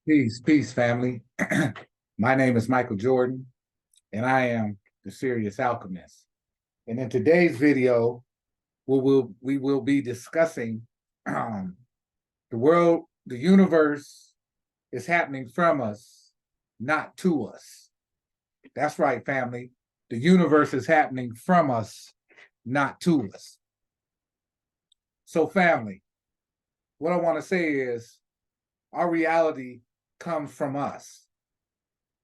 Peace, family. My name is Michael Jordan, and I am the Sirius Alchemist. And in today's video, we will be discussing the world, the universe is happening from us, not to us. That's right, family. The universe is happening from us, not to us. So, family, what I want to say is our reality comes from us.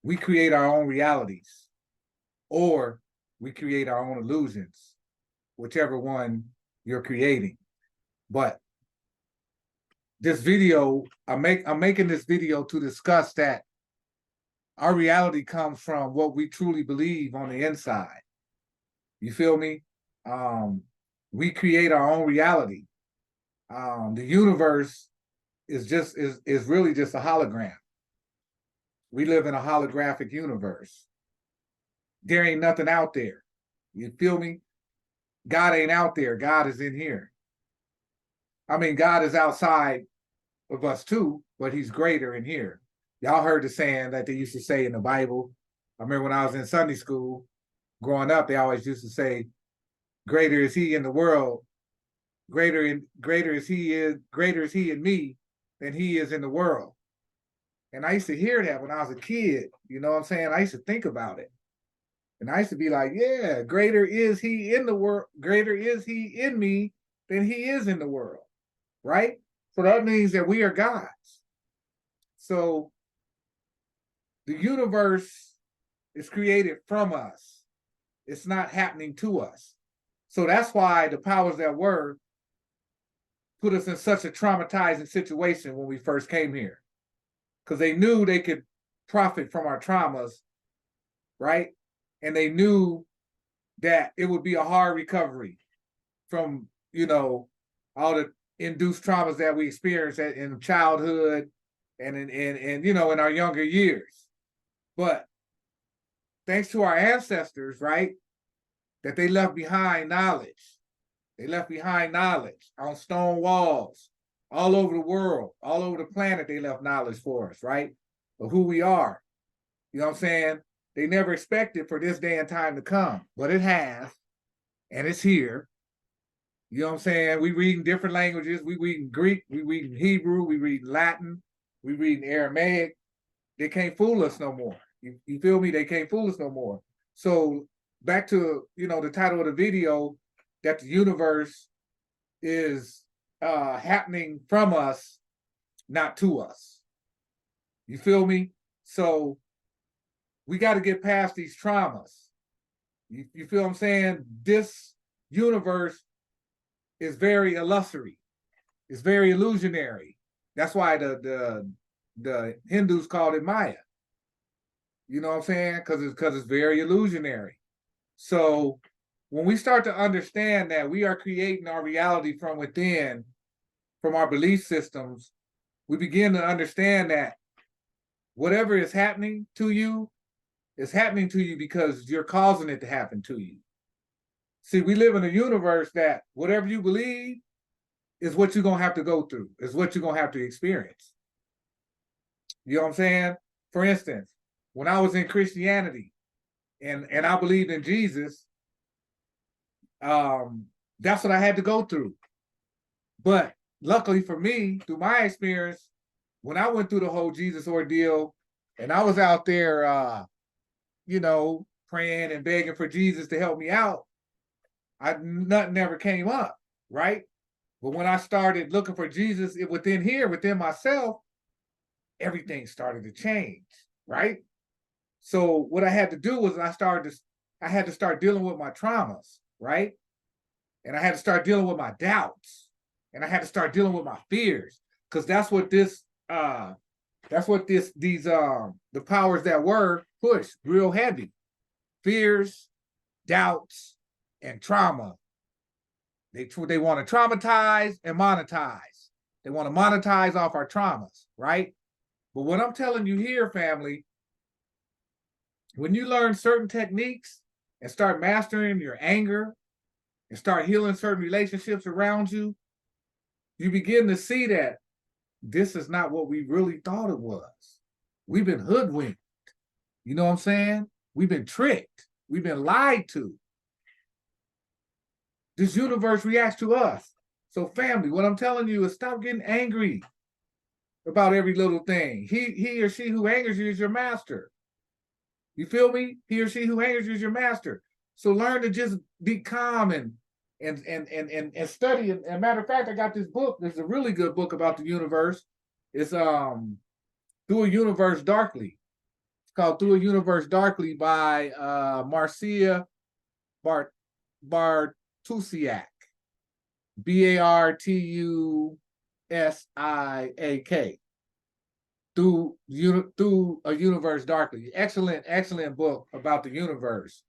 We create our own realities, or we create our own illusions, whichever one you're creating. But this video, I'm making this video to discuss that our reality comes from what we truly believe on the inside. You feel me? We create our own reality. The universe is really just a hologram. We live in a holographic universe. There ain't nothing out there. You feel me? God ain't out there. God is in here. I mean, God is outside of us too, but he's greater in here. Y'all heard the saying that they used to say in the Bible. I remember when I was in Sunday school growing up, they always used to say, greater is he in the world, greater is he in me than he is in the world. And I used to hear that when I was a kid, you know what I'm saying? I used to think about it. And I used to be like, yeah, greater is he in the world, greater is he in me than he is in the world, right? So that means that we are gods. So the universe is created from us. It's not happening to us. So that's why the powers that were put us in such a traumatizing situation when we first came here. Because they knew they could profit from our traumas, right? And they knew that it would be a hard recovery from, all the induced traumas that we experienced in childhood and in our younger years. But thanks to our ancestors, right, that they left behind knowledge. They left behind knowledge on stone walls all over the world, all over the planet. They left knowledge for us, right, of who we are. You know what I'm saying? They never expected for this day and time to come, but it has, and it's here. You know what I'm saying? We read in different languages. We read in Greek, we read in Hebrew, we read in Latin, we read in Aramaic. They can't fool us no more. You feel me? They can't fool us no more. So back to, the title of the video, that the universe is happening from us, not to us. You feel me? So we got to get past these traumas. You feel what I'm saying? This universe is very illusory. It's very illusionary. That's why the Hindus called it Maya. You know what I'm saying? Because it's very illusionary. So when we start to understand that we are creating our reality from within, from our belief systems, we begin to understand that whatever is happening to you is happening to you because you're causing it to happen to you. See, we live in a universe that whatever you believe is what you're going to have to go through, is what you're going to have to experience. You know what I'm saying? For instance, when I was in Christianity and I believed in Jesus, that's what I had to go through. But luckily for me, through my experience, when I went through the whole Jesus ordeal and I was out there, praying and begging for Jesus to help me out, nothing ever came up, right? But when I started looking for Jesus within myself, everything started to change, right? So what I had to do was I had to start dealing with my traumas, right? And I had to start dealing with my doubts, and I had to start dealing with my fears, because that's what the powers that were pushed real heavy. Fears, doubts, and trauma. They want to traumatize and monetize. They want to monetize off our traumas, right? But what I'm telling you here, family, when you learn certain techniques and start mastering your anger and start healing certain relationships around you, you begin to see that this is not what we really thought it was. We've been hoodwinked. You know what I'm saying? We've been tricked. We've been lied to. This universe reacts to us. So family, what I'm telling you is stop getting angry about every little thing. He or she who angers you is your master. You feel me? He or she who angers you is your master. So learn to just be calm and study. And matter of fact, I got this book. There's a really good book about the universe. It's Through a Universe Darkly. It's called Through a Universe Darkly by Marcia Bartusiak. Bartusiak. Through a Universe Darkly. Excellent book about the universe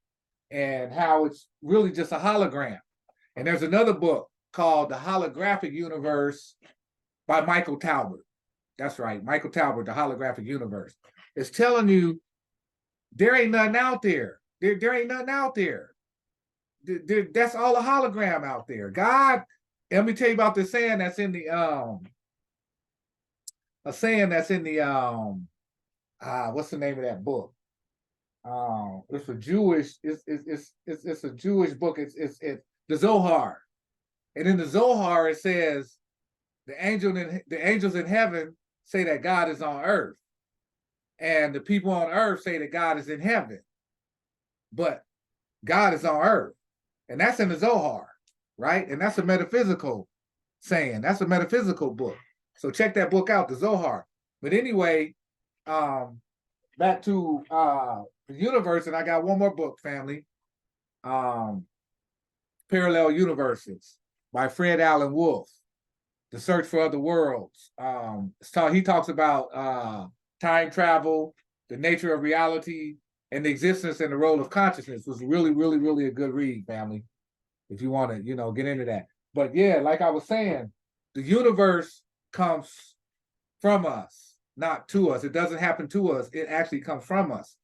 and how it's really just a hologram. And there's another book called The Holographic Universe by Michael Talbot. That's right, Michael Talbot, The Holographic Universe. It's telling you there ain't nothing out there. There ain't nothing out there. That's all a hologram out there. God, let me tell you about this saying that's in the what's the name of that book? It's a Jewish, it's a Jewish book. It's the Zohar. And in the Zohar it says the angels in heaven say that God is on earth. And the people on earth say that God is in heaven. But God is on earth. And that's in the Zohar, right? And that's a metaphysical saying. That's a metaphysical book. So check that book out, the Zohar. But anyway, back to the universe, and I got one more book, family. Parallel Universes by Fred Allen Wolf. The Search for Other Worlds. He talks about time travel, the nature of reality, and the existence and the role of consciousness. Was really a good read, family. If you want to, get into that. But yeah, like I was saying, the universe comes from us, not to us. It doesn't happen to us. It actually comes from us.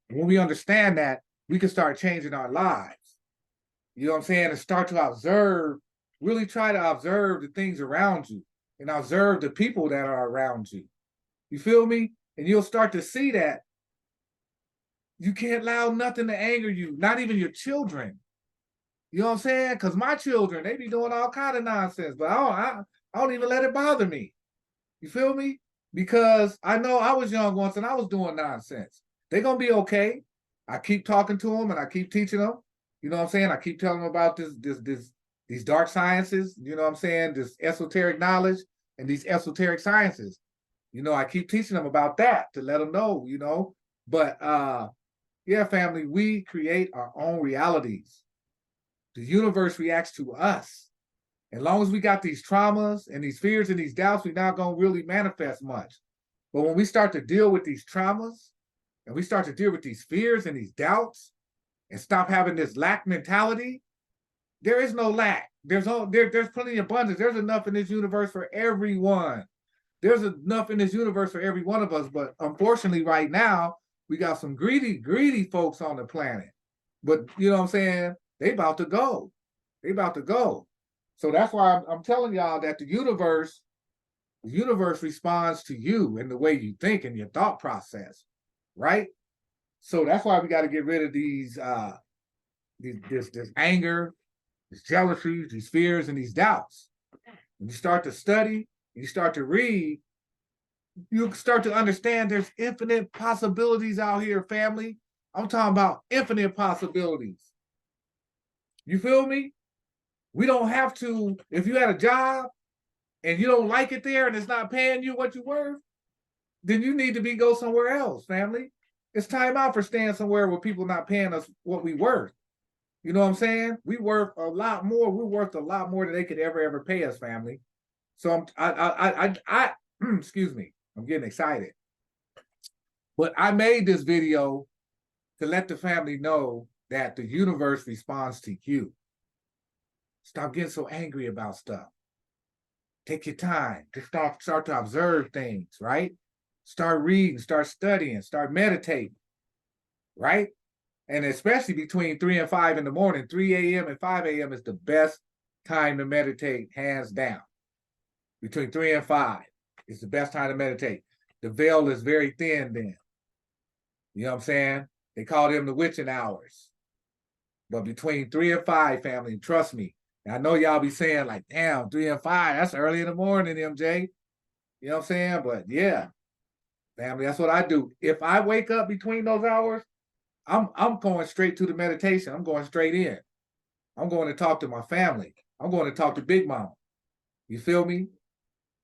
When we understand that, we can start changing our lives. You know what I'm saying? And start to observe, really try to observe the things around you and observe the people that are around you. You feel me? And you'll start to see that you can't allow nothing to anger you, not even your children. You know what I'm saying? Because my children, they be doing all kind of nonsense, but I don't even let it bother me. You feel me? Because I know I was young once and I was doing nonsense. They're going to be okay. I keep talking to them and I keep teaching them. You know what I'm saying? I keep telling them about these dark sciences, you know what I'm saying? This esoteric knowledge and these esoteric sciences. I keep teaching them about that to let them know, But yeah, family, we create our own realities. The universe reacts to us. As long as we got these traumas and these fears and these doubts, we're not going to really manifest much. But when we start to deal with these traumas and we start to deal with these fears and these doubts and stop having this lack mentality, there is no lack. There's plenty of abundance. There's enough in this universe for everyone. There's enough in this universe for every one of us. But unfortunately, right now, we got some greedy folks on the planet. But you know what I'm saying? They about to go. So that's why I'm telling y'all that the universe responds to you in the way you think and your thought process, right? So that's why we got to get rid of this anger, these jealousies, these fears, and these doubts. When you start to study, you start to read, you start to understand there's infinite possibilities out here, family. I'm talking about infinite possibilities. You feel me? We don't have to, if you had a job and you don't like it there and it's not paying you what you're worth, then you need to go somewhere else, family. It's time out for staying somewhere where people not paying us what we worth. You know what I'm saying? We worth a lot more. We're worth a lot more than they could ever pay us, family. So excuse me, I'm getting excited. But I made this video to let the family know that the universe responds to you. Stop getting so angry about stuff. Take your time. Just start to observe things, right? Start reading, start studying, start meditating, right? And especially between 3 and 5 in the morning, 3 a.m. and 5 a.m. is the best time to meditate, hands down. Between 3 and 5. It's the best time to meditate. The veil is very thin then. You know what I'm saying? They call them the witching hours. But between 3 and 5, family, trust me. And I know y'all be saying like, damn, 3 and 5, that's early in the morning, MJ. You know what I'm saying? But yeah, family, that's what I do. If I wake up between those hours, I'm going straight to the meditation. I'm going straight in. I'm going to talk to my family. I'm going to talk to Big Mom. You feel me?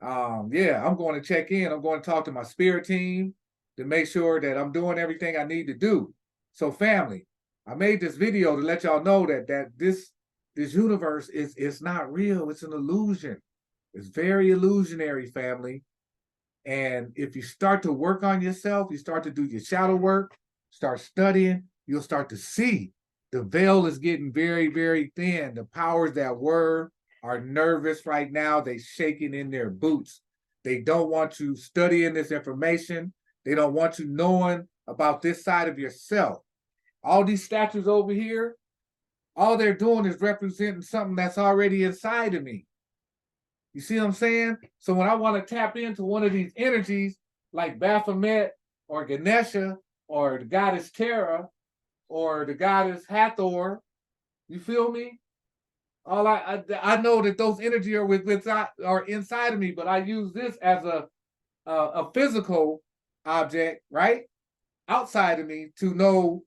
Yeah, I'm going to check in. I'm going to talk to my spirit team to make sure that I'm doing everything I need to do. So family, I made this video to let y'all know that this universe is not real. It's an illusion. It's very illusionary, family. And if you start to work on yourself, you start to do your shadow work, start studying, you'll start to see the veil is getting very, very thin. The powers that were are nervous right now. They shaking in their boots. They don't want you studying this information. They don't want you knowing about this side of yourself. All these statues over here, all they're doing is representing something that's already inside of me. You see what I'm saying? So when I want to tap into one of these energies, like Baphomet or Ganesha or the goddess Terra or the goddess Hathor, you feel me? All I know that those energies are inside of me, but I use this as a physical object, right, outside of me to know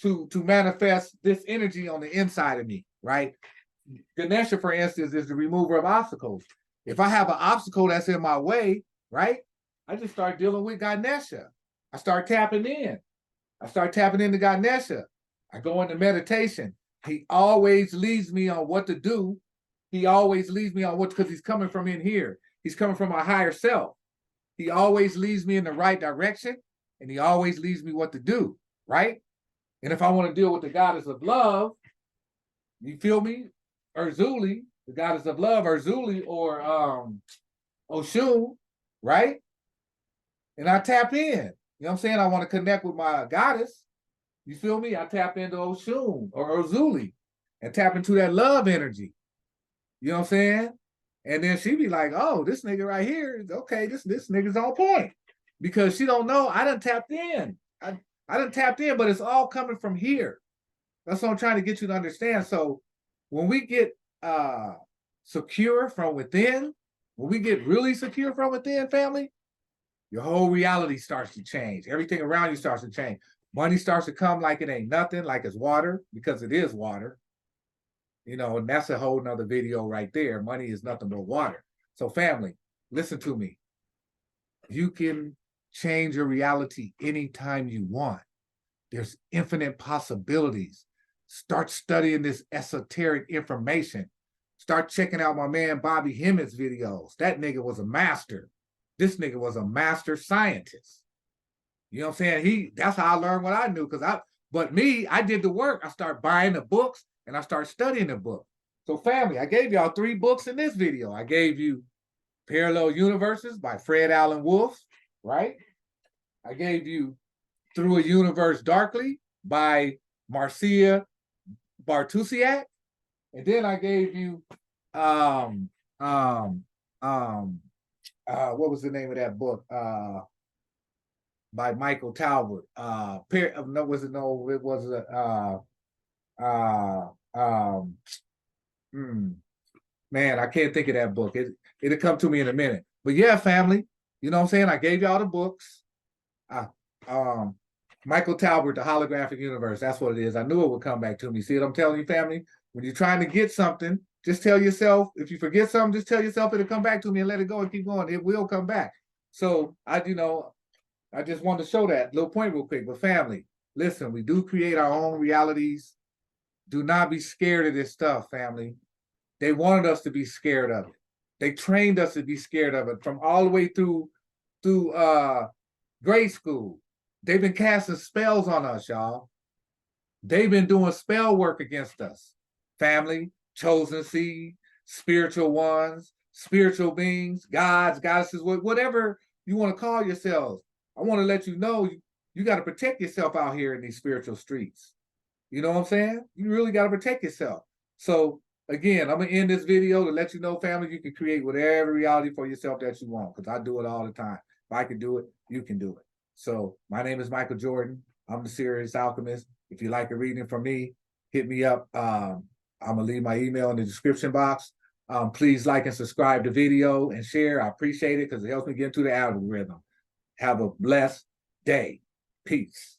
to manifest this energy on the inside of me, right? Ganesha, for instance, is the remover of obstacles. If I have an obstacle that's in my way, right, I just start dealing with Ganesha. I start tapping in. I start tapping into Ganesha. I go into meditation. He always leads me on what to do. He always leads me on what, because he's coming from in here. He's coming from my higher self. He always leads me in the right direction, and he always leads me what to do, right? And if I want to deal with the goddess of love, you feel me? Urzuli, the goddess of love, Urzuli, or Oshun, right? And I tap in. You know what I'm saying? I want to connect with my goddess. You feel me? I tap into Oshun or Urzuli and tap into that love energy. You know what I'm saying? And then she be like, oh, this nigga right here, okay, this nigga's on point. Because she don't know, I done tapped in. I done tapped in, but it's all coming from here. That's what I'm trying to get you to understand. So when we get secure from within, when we get really secure from within, family, your whole reality starts to change. Everything around you starts to change. Money starts to come like it ain't nothing, like it's water, because it is water. You know, and that's a whole nother video right there. Money is nothing but water. So family, listen to me. You can change your reality anytime you want. There's infinite possibilities. Start studying this esoteric information. Start checking out my man Bobby Hemmett's videos. That nigga was a master. This nigga was a master scientist. You know what I'm saying? That's how I learned what I knew. But me, I did the work. I started buying the books and I started studying the book. So family, I gave y'all 3 books in this video. I gave you Parallel Universes by Fred Allen Wolf, right? I gave you Through a Universe Darkly by Marcia Bartusiak. And then I gave you what was the name of that book? By Michael Talbot. Man, I can't think of that book. It'll come to me in a minute. But yeah, family, you know what I'm saying? I gave y'all the books. Michael Talbot, The Holographic Universe. That's what it is. I knew it would come back to me. See what I'm telling you, family? When you're trying to get something, just tell yourself, if you forget something, just tell yourself it'll come back to me and let it go and keep going. It will come back. So I just wanted to show that little point real quick. But family, listen, we do create our own realities. Do not be scared of this stuff, family. They wanted us to be scared of it. They trained us to be scared of it from all the way through grade school. They've been casting spells on us, y'all. They've been doing spell work against us. Family, chosen seed, spiritual ones, spiritual beings, gods, goddesses, whatever you want to call yourselves. I want to let you know you got to protect yourself out here in these spiritual streets. You know what I'm saying? You really got to protect yourself. So again, I'm gonna end this video to let you know, family, you can create whatever reality for yourself that you want, because I do it all the time. If I can do it, you can do it. So my name is Michael Jordan. I'm the Sirius Alchemist. If you like a reading from me, hit me up. I'm gonna leave my email in the description box. Please like and subscribe the video and share. I appreciate it because it helps me get into the algorithm. Have a blessed day. Peace.